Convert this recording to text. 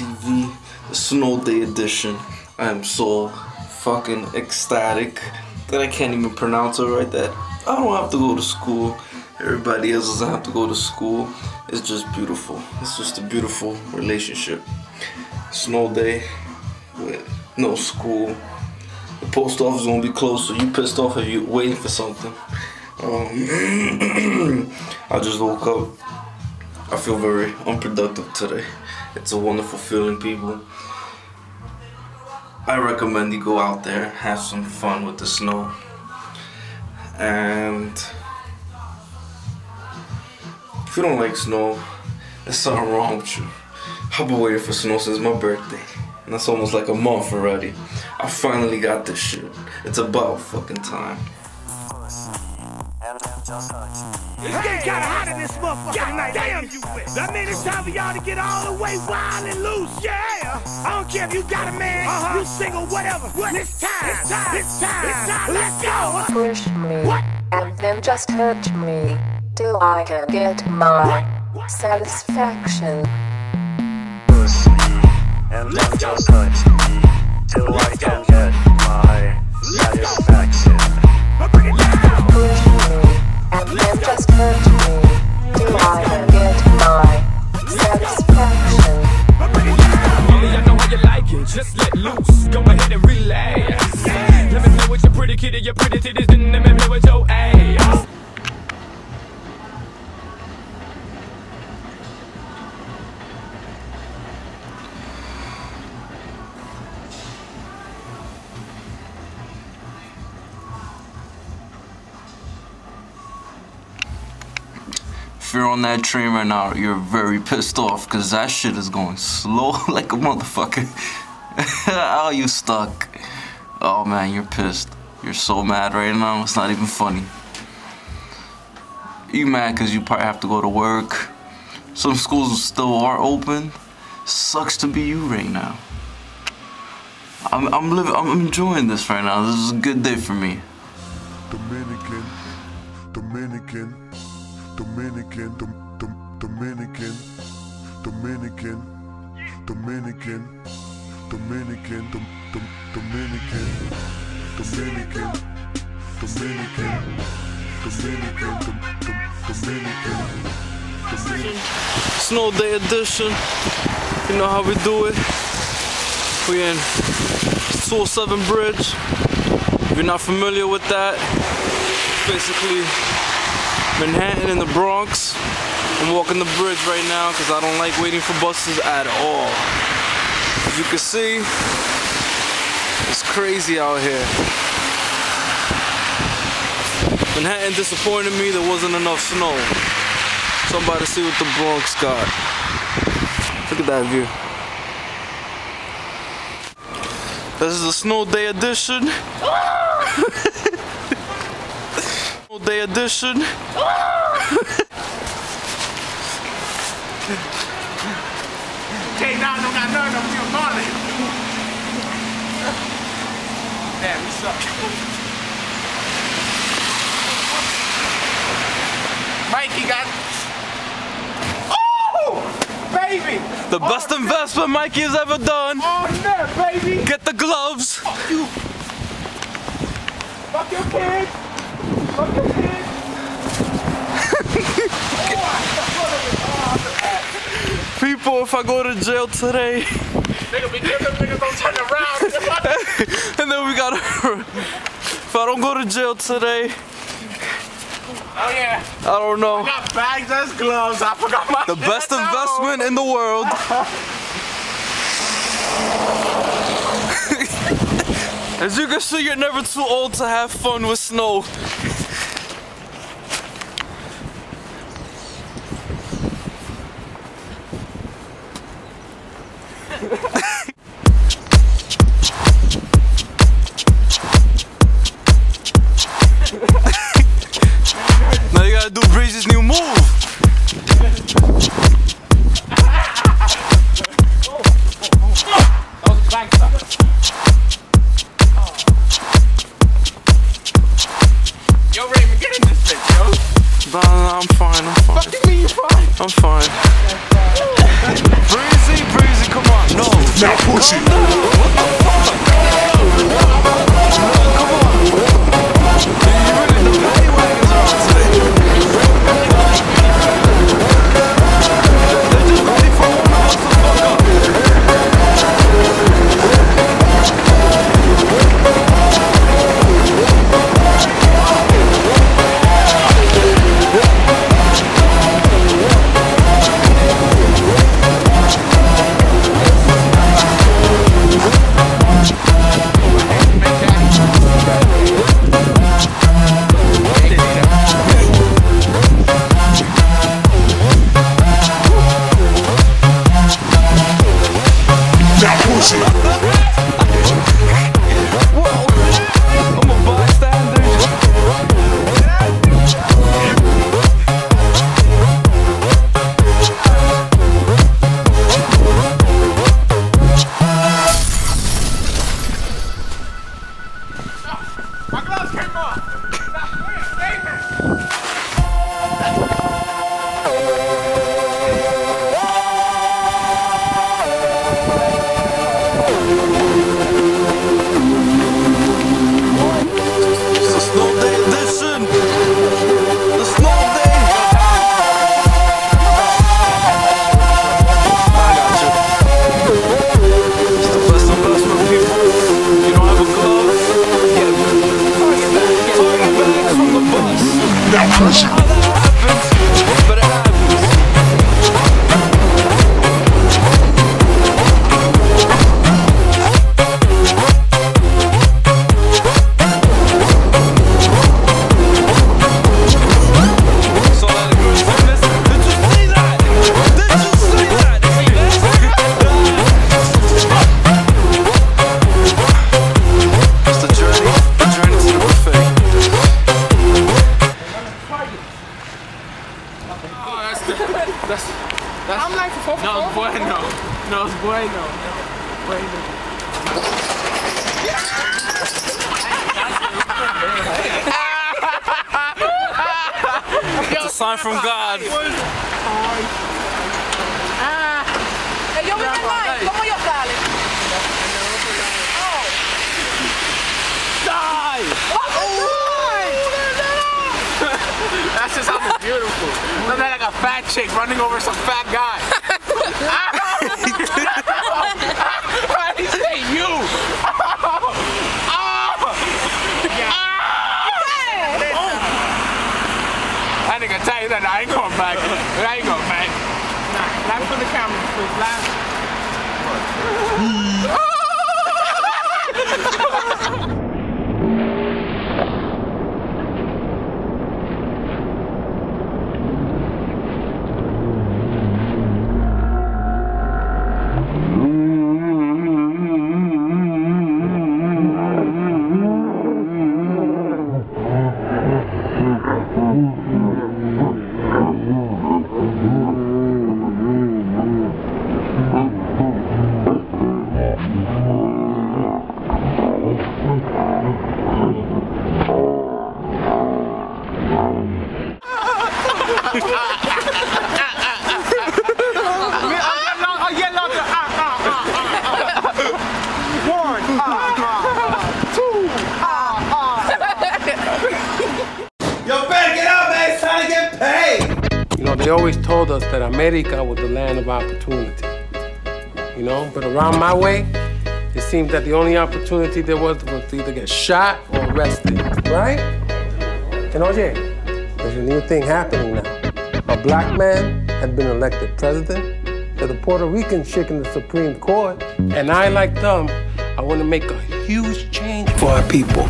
Raytv, the snow day edition. I am so fucking ecstatic that I can't even pronounce it right. That I don't have to go to school. Everybody else doesn't have to go to school. It's just beautiful. It's just a beautiful relationship. Snow day with no school. The post office won't be closed, so you pissed off if you're waiting for something. I just woke up. I feel very unproductive today. It's a wonderful feeling, people. I recommend you go out there, have some fun with the snow. And if you don't like snow, there's something wrong with you. I've been waiting for snow since my birthday. And that's almost like a month already. I finally got this shit. It's about fucking time. It's getting kinda hot in this motherfucker tonight. Damn you! That means it's time for y'all to get all the way wild and loose. Yeah! I don't care if you got a man, you single, whatever. It's time! It's time! It's time! It's time! Let's go! Push me. What? And then just hurt me till I can get my satisfaction. Push me. And then just hurt me till I can get my satisfaction. Bring it down! Push me. And then just hurt me till I can get my satisfaction. Yeah, I know how you like it, just let loose, go ahead and relax. Let me play with your pretty kitty, your pretty titties, then let me play with your ass. If you're on that train right now, you're very pissed off because that shit is going slow like a motherfucker. Oh, you stuck. Oh man, you're pissed. You're so mad right now, it's not even funny. You mad because you probably have to go to work. Some schools still are open. Sucks to be you right now. I'm enjoying this right now. This is a good day for me. Dominican, Dominican, Dominican, Dominican, Dominican, Dominican, Dominican, Dominican, Dominican, Dominican, Dominican. Snow day edition. You know how we do it. We in 207 Bridge. If you're not familiar with that, basically Manhattan in the Bronx. I'm walking the bridge right now because I don't like waiting for buses at all. As you can see, it's crazy out here. Manhattan disappointed me, there wasn't enough snow. So I'm about to see what the Bronx got. Look at that view. This is the snow day edition. Snow day edition. Hey, now I don't got none of you, Marley. Damn, we suck. Mikey got... Oh! Baby! The best investment Mikey has ever done. Oh, no, baby! Get the gloves. Fuck you! Fuck your kid! Fuck your kid! People, if I go to jail today, Nigga, be different, nigga, don't turn around. and then we gotta, if I don't go to jail today, Oh yeah. I don't know. I got bags as gloves. I forgot my The best investment in the world. As you can see, you're never too old to have fun with snow. Now you gotta do Breezy's new move. That was a flag stop. Now push it. I'm like for no, it's bueno. No, it's bueno. Bueno. It's a sign from God. Yo me like, ¿cómo yo sale? Die! That's just how it's beautiful. Look like a fat chick running over some fat guy. I didn't say you. I think I tell you that I ain't going back. I ain't going back. Nah, not for the camera, please. Last. They always told us that America was the land of opportunity, you know? But around my way, it seemed that the only opportunity there was to either get shot or arrested, right? And oye, there's a new thing happening now. A black man had been elected president, there's a Puerto Rican chick in the Supreme Court, and I, like them, I want to make a huge change for our people.